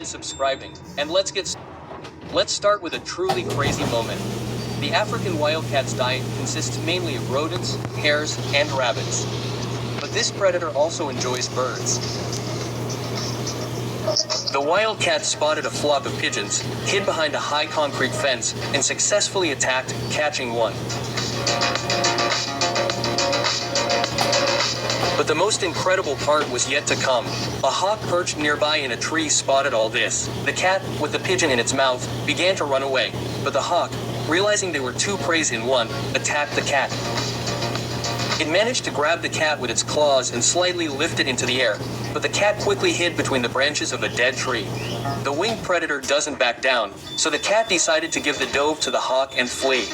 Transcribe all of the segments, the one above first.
subscribing, and let's start with a truly crazy moment. The African wildcat's diet consists mainly of rodents, hares, and rabbits. But this predator also enjoys birds. The wildcat spotted a flock of pigeons, hid behind a high concrete fence, and successfully attacked, catching one. But the most incredible part was yet to come. A hawk perched nearby in a tree spotted all this. The cat, with the pigeon in its mouth, began to run away, but the hawk, realizing they were two preys in one, attacked the cat. It managed to grab the cat with its claws and slightly lift it into the air, but the cat quickly hid between the branches of a dead tree. The winged predator doesn't back down, so the cat decided to give the dove to the hawk and flee.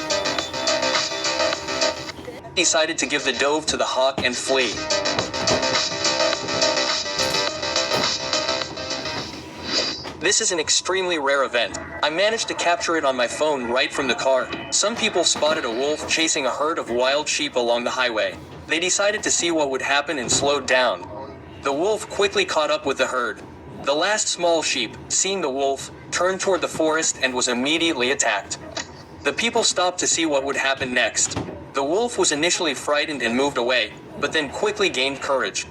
This is an extremely rare event. I managed to capture it on my phone right from the car. Some people spotted a wolf chasing a herd of wild sheep along the highway. They decided to see what would happen and slowed down. The wolf quickly caught up with the herd. The last small sheep, seeing the wolf, turned toward the forest and was immediately attacked. The people stopped to see what would happen next. The wolf was initially frightened and moved away, but then quickly gained courage.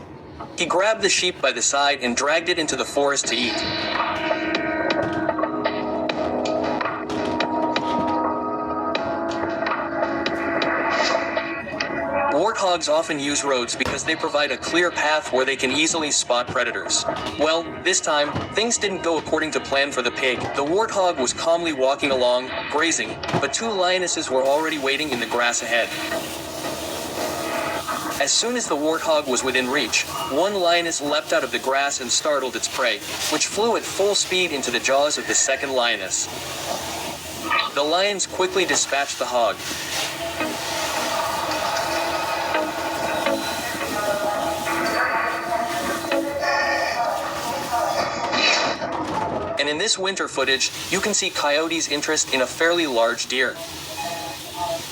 He grabbed the sheep by the side and dragged it into the forest to eat. Warthogs often use roads because they provide a clear path where they can easily spot predators. Well, this time, things didn't go according to plan for the pig. The warthog was calmly walking along, grazing, but two lionesses were already waiting in the grass ahead. As soon as the warthog was within reach, one lioness leapt out of the grass and startled its prey, which flew at full speed into the jaws of the second lioness. The lions quickly dispatched the hog. And in this winter footage, you can see Coyote's interest in a fairly large deer.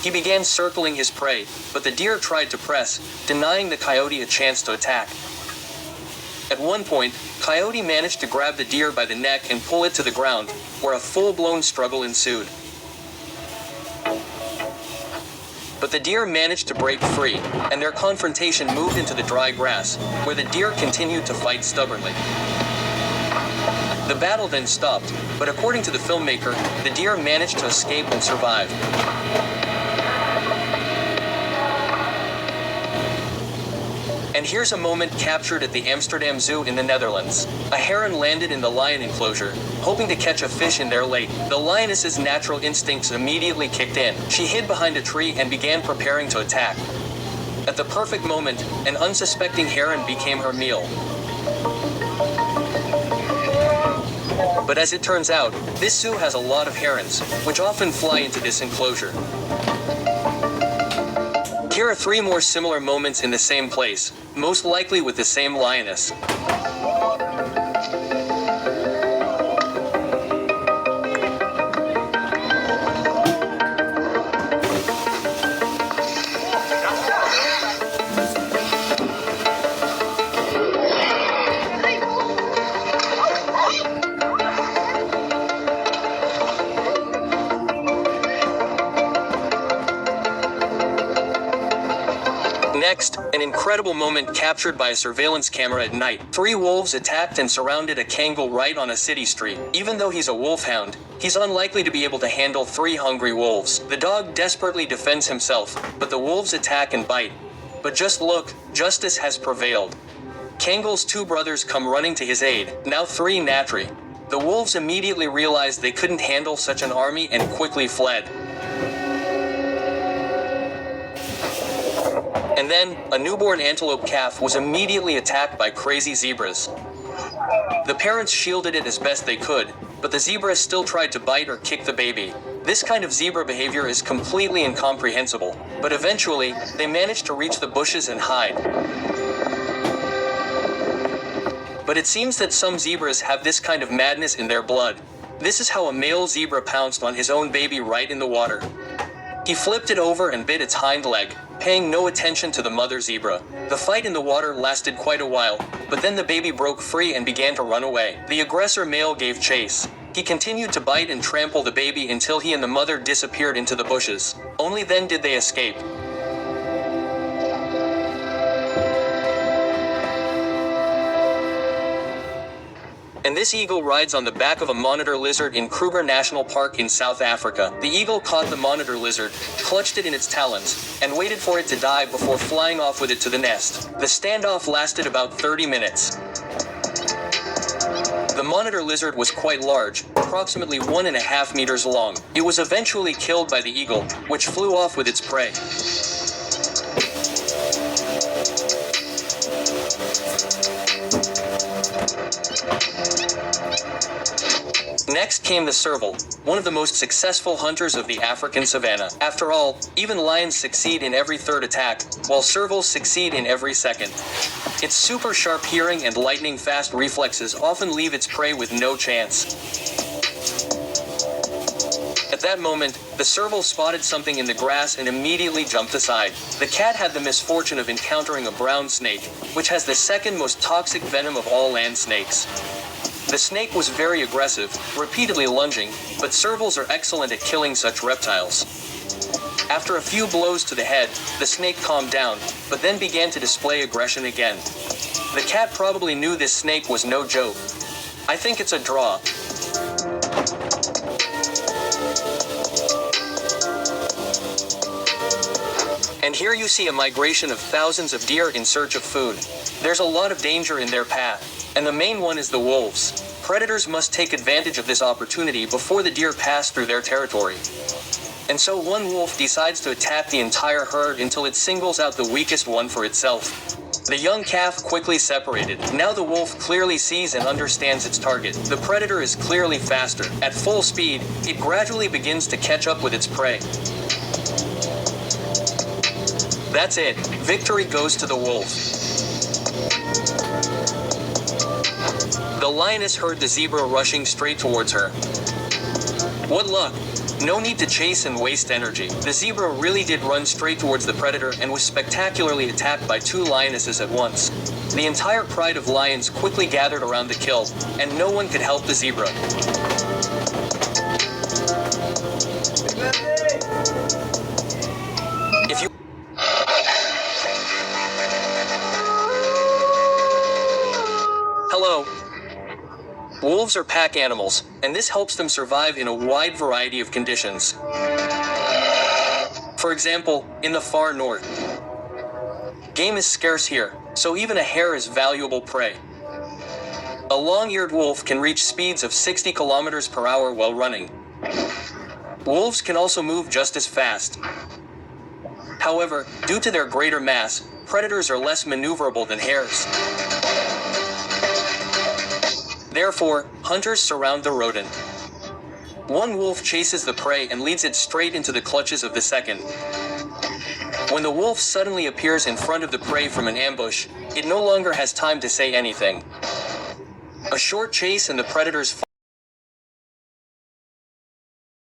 He began circling his prey, but the deer tried to press, denying the coyote a chance to attack. At one point, Coyote managed to grab the deer by the neck and pull it to the ground, where a full-blown struggle ensued. But the deer managed to break free, and their confrontation moved into the dry grass, where the deer continued to fight stubbornly. The battle then stopped, but according to the filmmaker, the deer managed to escape and survive. And here's a moment captured at the Amsterdam Zoo in the Netherlands. A heron landed in the lion enclosure, hoping to catch a fish in their lake. The lioness's natural instincts immediately kicked in. She hid behind a tree and began preparing to attack. At the perfect moment, an unsuspecting heron became her meal. But as it turns out, this zoo has a lot of herons, which often fly into this enclosure. Here are three more similar moments in the same place, most likely with the same lioness. Next, an incredible moment captured by a surveillance camera at night. Three wolves attacked and surrounded a Kangol right on a city street. Even though he's a wolfhound, he's unlikely to be able to handle three hungry wolves. The dog desperately defends himself, but the wolves attack and bite. But just look, justice has prevailed. Kangol's two brothers come running to his aid, now three Natri. The wolves immediately realized they couldn't handle such an army and quickly fled. And then, a newborn antelope calf was immediately attacked by crazy zebras. The parents shielded it as best they could, but the zebras still tried to bite or kick the baby. This kind of zebra behavior is completely incomprehensible, but eventually, they managed to reach the bushes and hide. But it seems that some zebras have this kind of madness in their blood. This is how a male zebra pounced on his own baby right in the water. He flipped it over and bit its hind leg, paying no attention to the mother zebra. The fight in the water lasted quite a while, but then the baby broke free and began to run away. The aggressor male gave chase. He continued to bite and trample the baby until he and the mother disappeared into the bushes. Only then did they escape. And this eagle rides on the back of a monitor lizard in Kruger National Park in South Africa. The eagle caught the monitor lizard, clutched it in its talons, and waited for it to die before flying off with it to the nest. The standoff lasted about 30 minutes. The monitor lizard was quite large, approximately 1.5 meters long. It was eventually killed by the eagle, which flew off with its prey. Next came the serval, one of the most successful hunters of the African savanna. After all, even lions succeed in every third attack, while servals succeed in every second. Its super sharp hearing and lightning fast reflexes often leave its prey with no chance. At that moment, the serval spotted something in the grass and immediately jumped aside. The cat had the misfortune of encountering a brown snake, which has the second most toxic venom of all land snakes. The snake was very aggressive, repeatedly lunging, but servals are excellent at killing such reptiles. After a few blows to the head, the snake calmed down, but then began to display aggression again. The cat probably knew this snake was no joke. I think it's a draw. And here you see a migration of thousands of deer in search of food. There's a lot of danger in their path, and the main one is the wolves. Predators must take advantage of this opportunity before the deer pass through their territory. And so one wolf decides to attack the entire herd until it singles out the weakest one for itself. The young calf quickly separated. Now the wolf clearly sees and understands its target. The predator is clearly faster. At full speed, it gradually begins to catch up with its prey. That's it. Victory goes to the wolf. The lioness heard the zebra rushing straight towards her. What luck! No need to chase and waste energy. The zebra really did run straight towards the predator and was spectacularly attacked by two lionesses at once. The entire pride of lions quickly gathered around the kill, and no one could help the zebra. If you Hello. Wolves are pack animals, and this helps them survive in a wide variety of conditions. For example, in the far north, game is scarce here, so even a hare is valuable prey. A long-eared wolf can reach speeds of 60 kilometers per hour while running. Wolves can also move just as fast. However, due to their greater mass, predators are less maneuverable than hares. Therefore, hunters surround the rodent. One wolf chases the prey and leads it straight into the clutches of the second. When the wolf suddenly appears in front of the prey from an ambush, it no longer has time to say anything. A short chase and the predators